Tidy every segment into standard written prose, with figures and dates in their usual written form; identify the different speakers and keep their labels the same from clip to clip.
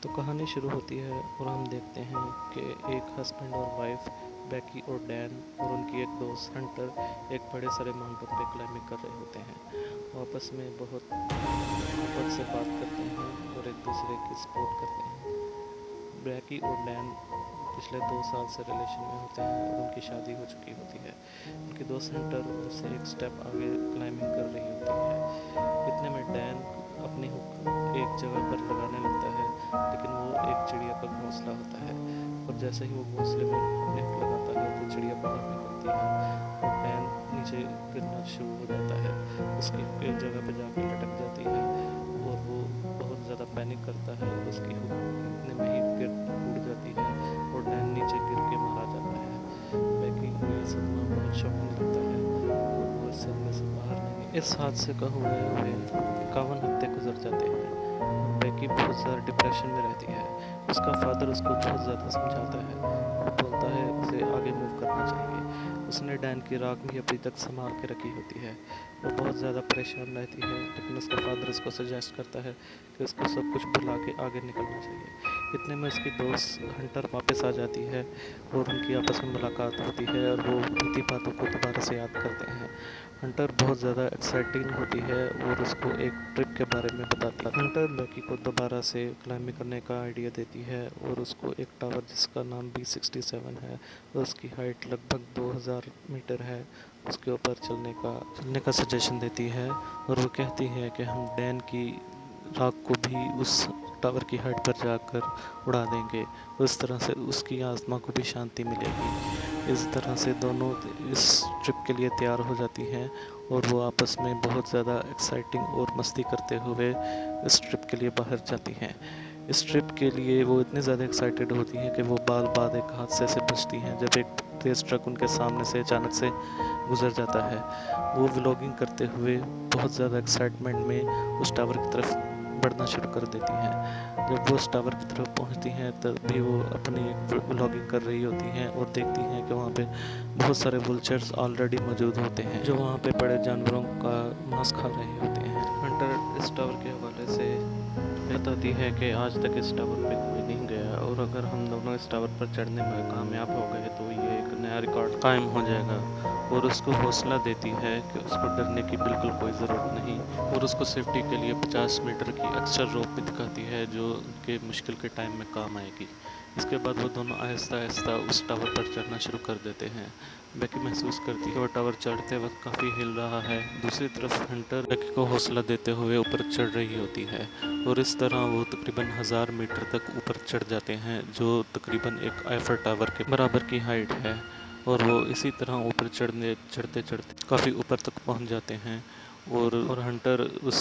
Speaker 1: तो कहानी शुरू होती है और हम देखते हैं कि एक हस्बैंड और वाइफ बैकी और डैन और उनकी एक दोस्त हंटर एक बड़े सारे माउंटेन पे क्लाइंबिंग कर रहे होते हैं। वो आपस में बहुत मोहब्बत से बात करते हैं और एक दूसरे की सपोर्ट करते हैं। बैकी और डैन पिछले 2 साल से रिलेशन में होते हैं और उनकी शादी हो चुकी होती है। उनकी दोस्त हंटर उनसे एक स्टेप आगे क्लाइंबिंग कर रही होती है। इतने में डैन अपनी हुक एक जगह पर लगाने लगता है, लेकिन वो एक चिड़िया का घोंसला होता है और जैसे ही वो घोंसले में अपनी हुक लगाता है तो चिड़िया बाहर निकलती है और डैन नीचे गिरना शुरू हो जाता है। उसकी हुक एक जगह पे जाके लटक जाती है और वो बहुत ज़्यादा पैनिक करता है और उसकी हुक इतने में ही गिर टूट जाती है और डैन नीचे गिर के मारा जाता है। बैकी को ये सदमा बहुत शॉकिंग लगता है और वो इस सदमे से बाहर नहीं। इस हादसे का हुए हुए 51 हफ्ते गुजर जाते हैं और बैकी बहुत ज़्यादा डिप्रेशन में रहती है। उसका फादर उसको बहुत ज़्यादा समझाता है, वो बोलता है उसे आगे मूव करना चाहिए। उसने डैन की राख भी अभी तक संभाल के रखी होती है। वो बहुत ज़्यादा परेशान रहती है, लेकिन उसका फादर उसको सजेस्ट करता है कि उसको सब कुछ भुला के आगे निकलना चाहिए। इतने में उसकी दोस्त हंटर वापस आ जाती है और उनकी आपस में मुलाकात होती है और वो बीती बातों को दोबारा से याद करते हैं। हंटर बहुत ज़्यादा एक्साइटिंग होती है और उसको एक ट्रिप के बारे में बताती है। हंटर बैकी को दोबारा से क्लाइंबिंग करने का आइडिया देती है और उसको एक टावर जिसका नाम B67 है और उसकी हाइट लगभग 2000 मीटर है, उसके ऊपर चलने का सजेशन देती है। और वो कहती है कि हम डैन की राख को भी उस टावर की हाइट पर जाकर उड़ा देंगे, उस तरह से उसकी आत्मा को भी शांति मिलेगी। इस तरह से दोनों इस ट्रिप के लिए तैयार हो जाती हैं और वो आपस में बहुत ज़्यादा एक्साइटिंग और मस्ती करते हुए इस ट्रिप के लिए बाहर जाती हैं। इस ट्रिप के लिए वो इतनी ज़्यादा एक्साइटेड होती हैं कि वो बाल बाद एक हादसे से बचती हैं जब एक तेज़ ट्रक उनके सामने से अचानक से गुजर जाता है। वो व्लॉगिंग करते हुए बहुत ज़्यादा एक्साइटमेंट में उस टावर की तरफ बढ़ना शुरू कर देती हैं। जब वो उस टावर की तरफ पहुंचती हैं तब भी वो अपनी व्लॉगिंग कर रही होती हैं और देखती हैं कि वहाँ पे बहुत सारे वुल्चर्स ऑलरेडी मौजूद होते हैं जो वहाँ पे बड़े जानवरों का मांस खा रहे होते हैं। हंटर इस टावर के हवाले से बताती है कि आज तक इस टावर पे कोई नहीं गया और अगर हम दोनों इस टावर पर चढ़ने में कामयाब हो गए तो ये एक नया रिकॉर्ड कायम हो जाएगा। और उसको हौसला देती है कि उसको डरने की बिल्कुल कोई ज़रूरत नहीं और उसको सेफ्टी के लिए 50 मीटर की एक्स्ट्रा रोप भी दिखाती है जो उनके मुश्किल के टाइम में काम आएगी। इसके बाद वो दोनों आहिस्ता आहिस्ता उस टावर पर चढ़ना शुरू कर देते हैं। बैकी महसूस करती है वो टावर चढ़ते वक्त काफ़ी हिल रहा है। दूसरी तरफ हंटर बैकी को हौसला देते हुए ऊपर चढ़ रही होती है और इस तरह वो तकरीबन 1000 मीटर तक ऊपर चढ़ जाते हैं जो तकरीबन एक आईफर टावर के बराबर की हाइट है। और वो इसी तरह ऊपर चढ़ते चढ़ते काफ़ी ऊपर तक पहुंच जाते हैं और हंटर उस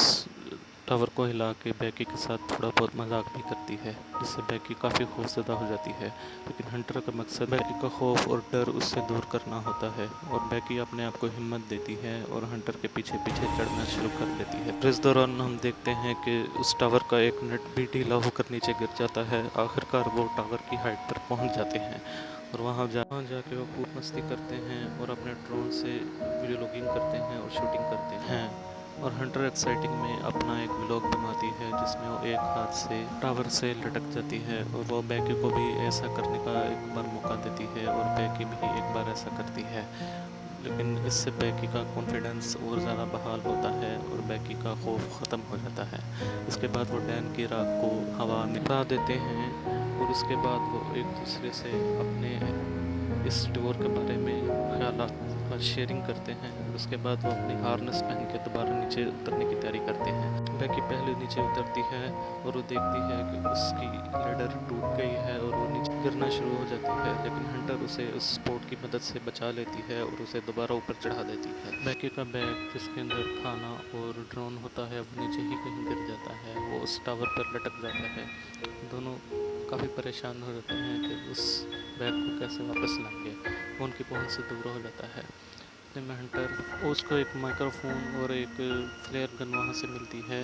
Speaker 1: टावर को हिला के बैकी के साथ थोड़ा बहुत मजाक भी करती है जिससे बैकी काफ़ी खौफजदा हो जाती है। लेकिन हंटर का मकसद बैकी का खौफ और डर उससे दूर करना होता है और बैकी अपने आप को हिम्मत देती है और हंटर के पीछे पीछे चढ़ना शुरू कर देती है। इस दौरान हम देखते हैं कि उस टावर का एक नट भी ढीला होकर नीचे गिर जाता है। आखिरकार वो टावर की हाइट पर पहुंच जाते हैं और वहाँ जाके वो खूब मस्ती करते हैं और अपने ड्रोन से वीडियोलॉगिंग करते हैं और शूटिंग करते हैं। और हंटर एक्साइटिंग में अपना एक व्लॉग बनाती है जिसमें वो एक हाथ से टावर से लटक जाती है और वो बैकी को भी ऐसा करने का एक बार मौका देती है और बैकी भी एक बार ऐसा करती है। लेकिन इससे बैकी का कॉन्फिडेंस और ज़्यादा बहाल होता है और बैकी का खौफ ख़त्म हो जाता है। इसके बाद वो डैन की राख को हवा में उड़ा देते हैं और उसके बाद वो एक दूसरे से अपने इस टूर के बारे में ख्यालात का शेयरिंग करते हैं और उसके बाद वो अपनी हार्नेस पहन के दोबारा नीचे उतरने की तैयारी करते हैं। बैकी पहले नीचे उतरती है और वो देखती है कि उसकी लेडर टूट गई है और वो नीचे गिरना शुरू हो जाती है, लेकिन हंटर उसे उस स्पोर्ट की मदद से बचा लेती है और उसे दोबारा ऊपर चढ़ा देती है। बैकी का बैग जिसके अंदर खाना और ड्रोन होता है वो नीचे ही कहीं गिर जाता है, वो उस टावर पर लटक जाता है। दोनों काफ़ी परेशान हो जाते हैं कि उस बैग को कैसे वापस लाएंगे, वो उनकी पहुंच से दूर हो जाता है। इतने में हंटर उसको एक माइक्रोफोन और एक फ्लेयर गन वहाँ से मिलती है।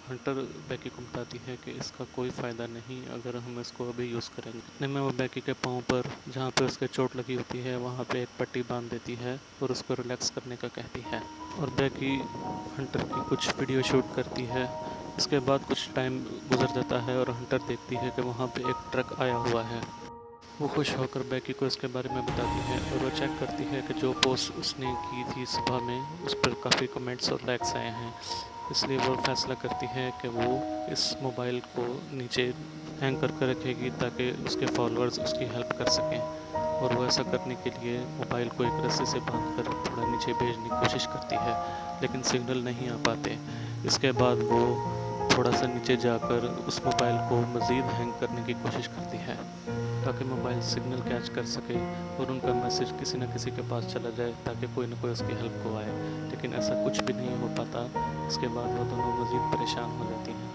Speaker 1: हंटर बैकी को बताती है कि इसका कोई फ़ायदा नहीं अगर हम इसको अभी यूज़ करेंगे। इतने में वो बैकी के पाँव पर जहाँ पे उसके चोट लगी होती है वहाँ पे एक पट्टी बांध देती है और उसको रिलैक्स करने का कहती है। और बैकी हंटर की कुछ वीडियो शूट करती है इसके बाद कुछ टाइम गुजर जाता है और हंटर देखती है कि वहाँ पे एक ट्रक आया हुआ है। वो खुश होकर बैकी को इसके बारे में बताती है और वो चेक करती है कि जो पोस्ट उसने की थी सुबह में उस पर काफ़ी कमेंट्स और लाइक्स आए हैं। इसलिए वो फैसला करती है कि वो इस मोबाइल को नीचे हैंग करके रखेगी ताकि उसके फॉलोअर्स उसकी हेल्प कर सकें। और वो ऐसा करने के लिए मोबाइल को एक रस्सी से बांधकर थोड़ा नीचे भेजने की कोशिश करती है, लेकिन सिग्नल नहीं आ पाते। इसके बाद वो थोड़ा सा नीचे जाकर उस मोबाइल को मज़ीद हैंग करने की कोशिश करती है ताकि मोबाइल सिग्नल कैच कर सके और उनका मैसेज किसी न किसी के पास चला जाए ताकि कोई ना कोई उसकी हेल्प को आए। लेकिन ऐसा कुछ भी नहीं हो पाता। इसके बाद वो दोनों मज़ीद परेशान हो जाती हैं।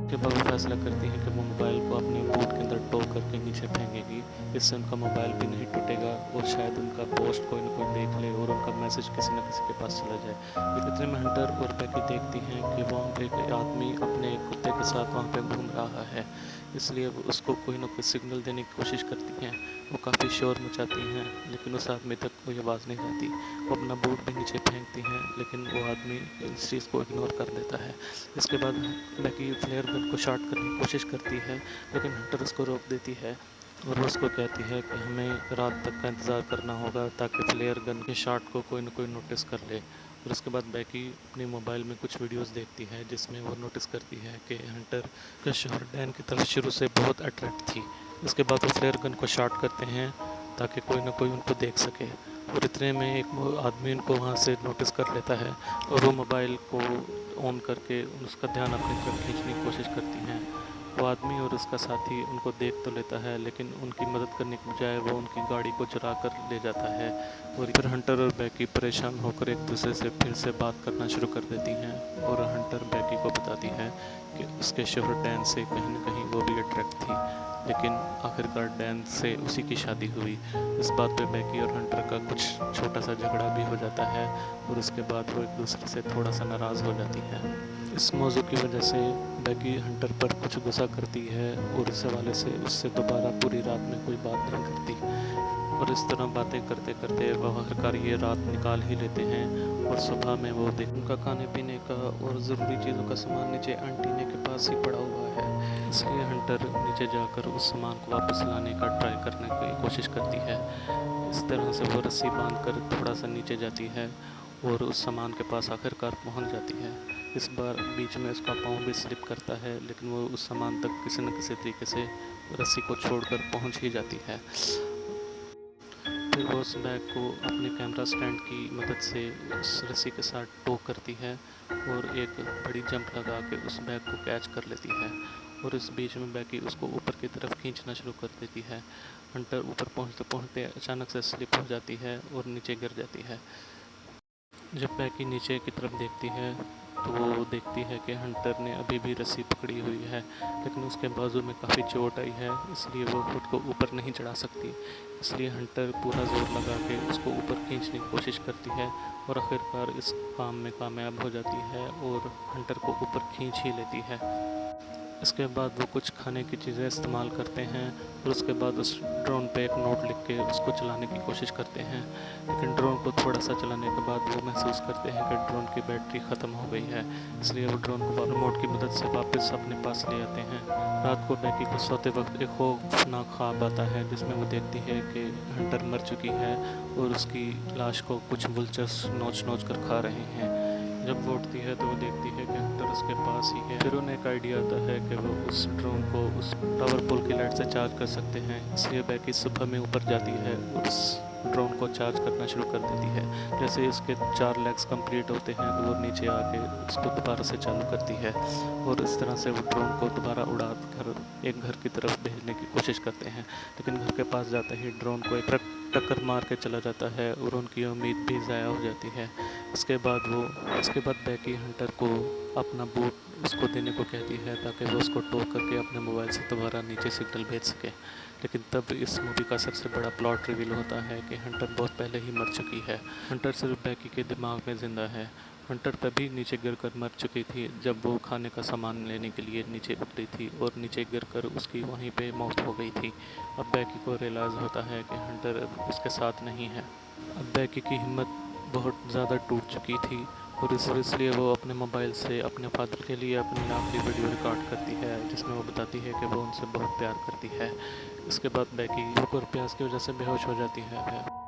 Speaker 1: उसके बाद वो फैसला करती हैं कि वो मोबाइल को अपने बूट के अंदर टो करके नीचे फेंकेगी। इससे उनका मोबाइल भी नहीं टूटेगा और शायद उनका पोस्ट कोई ना कोई देख ले और उनका मैसेज किसी न किसी के पास चला जाए। इतने में हंटर और बैकी देखती हैं कि वहाँ पे एक आदमी अपने एक कुत्ते के साथ वहाँ पे घूम रहा है। इसलिए वो उसको कोई ना कोई सिग्नल देने की कोशिश करती हैं। वो काफ़ी शोर मचाती हैं, लेकिन उस आदमी तक कोई आवाज़ नहीं जाती। वो अपना बूट भी नीचे फेंकती हैं, लेकिन वो आदमी इस चीज़ को इग्नोर कर देता है। इसके बाद बैकी फ्लेयर गन को शॉट करने की कोशिश करती है, लेकिन हंटर उसको रोक देती है और वो उसको कहती है कि हमें रात तक का इंतज़ार करना होगा ताकि फ्लेयर गन के शॉट को कोई ना कोई नोटिस कर ले। और उसके बाद बैकी अपने मोबाइल में कुछ वीडियोस देखती है जिसमें वो नोटिस करती है कि हंटर का शोहर डैन की तरफ शुरू से बहुत अट्रैक्ट थी। उसके बाद वो फ्लेयर गन को शॉट करते हैं ताकि कोई ना कोई उनको देख सके। और इतने में एक आदमी उनको वहाँ से नोटिस कर लेता है और वो मोबाइल को ऑन करके उसका ध्यान अपनी तरफ खींचने की कोशिश करती हैं। वो आदमी और उसका साथी उनको देख तो लेता है, लेकिन उनकी मदद करने के बजाय वो उनकी गाड़ी को चुरा कर ले जाता है। और फिर हंटर और बैकी परेशान होकर एक दूसरे से फिर से बात करना शुरू कर देती हैं और हंटर बैकी को बताती है कि उसके शोहर डैन से कहीं न कहीं वो भी अट्रैक्ट थी, लेकिन आखिरकार डैन से उसी की शादी हुई। इस बात पे बैकी और हंटर का कुछ छोटा सा झगड़ा भी हो जाता है और उसके बाद वो एक दूसरे से थोड़ा सा नाराज़ हो जाती हैं। इस मौजू की वजह से बैकी हंटर पर कुछ गुस्सा करती है और इस हवाले से उससे दोबारा पूरी रात में कोई बात नहीं करती। और इस तरह बातें करते करते वह आखिरकार ये रात निकाल ही लेते हैं और सुबह में वो देख उनका खाने पीने का और ज़रूरी चीज़ों का सामान नीचे आंटीने के पास ही पड़ा हुआ है। इसलिए हंटर नीचे जाकर उस सामान को वापस लाने का ट्राई करने की कोशिश करती है। इस तरह से वो रस्सी बांध कर थोड़ा सा नीचे जाती है और उस सामान के पास आखिरकार पहुंच जाती है। इस बार बीच में उसका पाँव भी स्लिप करता है, लेकिन वो उस सामान तक किसी न किसी तरीके से रस्सी को छोड़कर पहुंच ही जाती है। फिर वो उस बैग को अपने कैमरा स्टैंड की मदद से उस रस्सी के साथ टो करती है और एक बड़ी जंप लगा के उस बैग को कैच कर लेती है। और इस बीच में बैकी उसको ऊपर की तरफ खींचना शुरू कर देती है। हंटर ऊपर पहुंचते पहुंचते अचानक से स्लिप हो जाती है और नीचे गिर जाती है। जब बैकी नीचे की तरफ देखती है तो वो देखती है कि हंटर ने अभी भी रस्सी पकड़ी हुई है, लेकिन उसके बाजू में काफ़ी चोट आई है, इसलिए वो खुद को ऊपर नहीं चढ़ा सकती। इसलिए हंटर पूरा जोर लगा के उसको ऊपर खींचने की कोशिश करती है और आखिरकार इस काम में कामयाब हो जाती है और हंटर को ऊपर खींच ही लेती है। इसके बाद वो कुछ खाने की चीज़ें इस्तेमाल करते हैं और उसके बाद उस ड्रोन पे एक नोट लिख के उसको चलाने की कोशिश करते हैं, लेकिन ड्रोन को थोड़ा सा चलाने के बाद वो महसूस करते हैं कि ड्रोन की बैटरी ख़त्म हो गई है। इसलिए वो ड्रोन को रिमोट की मदद से वापस अपने पास ले आते हैं। रात को बैकी को सोते वक्त एक खौफनाक ख्वाब आता है जिसमें वो देखती है कि हंटर मर चुकी है और उसकी लाश को कुछ वुल्चर्स नोच नोच कर खा रहे हैं। जब वो उठती है तो वो देखती है कि हंटर उसके पास ही है। फिर उन्हें एक आइडिया आता है कि वो उस ड्रोन को उस टावर पोल की लाइट से चार्ज कर सकते हैं। इसलिए बैकी सुबह में ऊपर जाती है और उस ड्रोन को चार्ज करना शुरू कर देती है। जैसे ही उसके 4 लेग्स कंप्लीट होते हैं तो वो नीचे आके उसको दोबारा से चालू करती है और इस तरह से वो ड्रोन को दोबारा उड़ा कर एक घर की तरफ भेजने की कोशिश करते हैं। लेकिन घर के पास जाते ही ड्रोन को एक ट्रक टक्कर मार के चला जाता है और उनकी उम्मीद भी ज़ाया हो जाती है। इसके बाद बैकी हंटर को अपना बूट उसको देने को कहती है ताकि वो उसको टो करके अपने मोबाइल से दोबारा नीचे सिग्नल भेज सके। लेकिन तब इस मूवी का सबसे बड़ा प्लॉट रिवील होता है कि हंटर बहुत पहले ही मर चुकी है। हंटर सिर्फ बैकी के दिमाग में ज़िंदा है। हंटर तभी नीचे गिरकर मर चुकी थी जब वो खाने का सामान लेने के लिए नीचे उतरी थी और नीचे गिरकर उसकी वहीं पे मौत हो गई थी। अब बैकी को रियलाइज़ होता है कि हंटर अब उसके साथ नहीं है। अब बैकी की हिम्मत बहुत ज़्यादा टूट चुकी थी और इसलिए वो अपने मोबाइल से अपने फादर के लिए अपनी आखिरी वीडियो रिकॉर्ड करती है, जिसमें वो बताती है कि वो उनसे बहुत प्यार करती है। इसके बाद बैकी भूख और प्यास की वजह से बेहोश हो जाती है।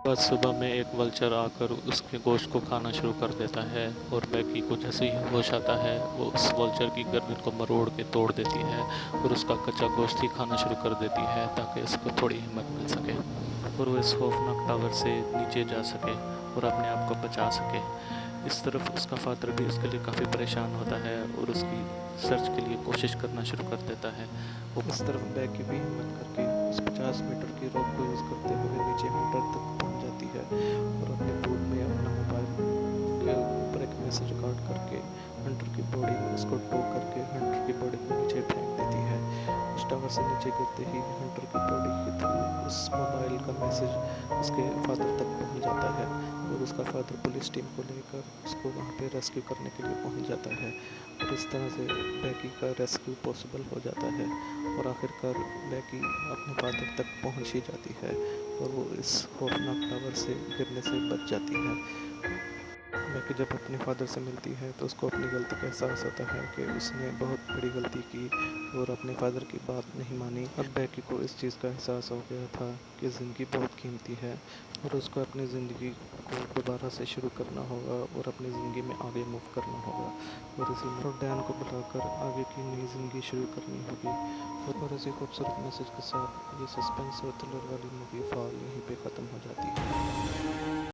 Speaker 1: बाद सुबह में एक वल्चर आकर उसके गोश्त को खाना शुरू कर देता है और बैकी को जैसे ही होश आता है वो उस वल्चर की गर्दन को मरोड़ के तोड़ देती है और उसका कच्चा गोश्त ही खाना शुरू कर देती है ताकि उसको थोड़ी हिम्मत मिल सके और वो इस खौफनाक टावर से नीचे जा सके और अपने आप को बचा सके। इस तरफ उसका फादर भी उसके लिए काफ़ी परेशान होता है और उसकी सर्च के लिए कोशिश करना शुरू कर देता है। वो इस तरफ बैकी भी हिम्मत करके उस 50 मीटर की रोप को यूज़ करते हुए नीचे हंटर तक पहुंच जाती है और अपने फोन में अपना मोबाइल के ऊपर एक मैसेज रिकॉर्ड करके हंटर की बॉडी में उसको टो करके हंटर की बॉडी को नीचे फेंक देती है। उस टावर से नीचे गिरते ही हंटर की बॉडी के थ्रू उस मोबाइल का मैसेज उसके फादर तक पहुंच जाता है और उसका फादर पुलिस टीम को लेकर उसको वहां पे रेस्क्यू करने के लिए पहुंच जाता है और इस तरह से बैकी का रेस्क्यू पॉसिबल हो जाता है और आखिरकार बैकी अपने फादर तक पहुंच ही जाती है और वो इस खौफनाक टावर से गिरने से बच जाती है। बैकी जब अपने फादर से मिलती है तो उसको अपनी गलती का एहसास होता है कि उसने बहुत बड़ी गलती की और अपने फादर की बात नहीं मानी। अब बैकी को इस चीज़ का एहसास हो गया था कि ज़िंदगी बहुत कीमती है और उसको अपनी ज़िंदगी को दोबारा से शुरू करना होगा और अपनी ज़िंदगी में आगे मूव करना होगा और इसी में डैन को बुलाकर आगे की नई ज़िंदगी शुरू करनी होगी। और इसी खूबसूरत मैसेज के साथ ये सस्पेंस और थ्रिलर वाली मूवी फॉल यहीं पे ख़त्म हो जाती है।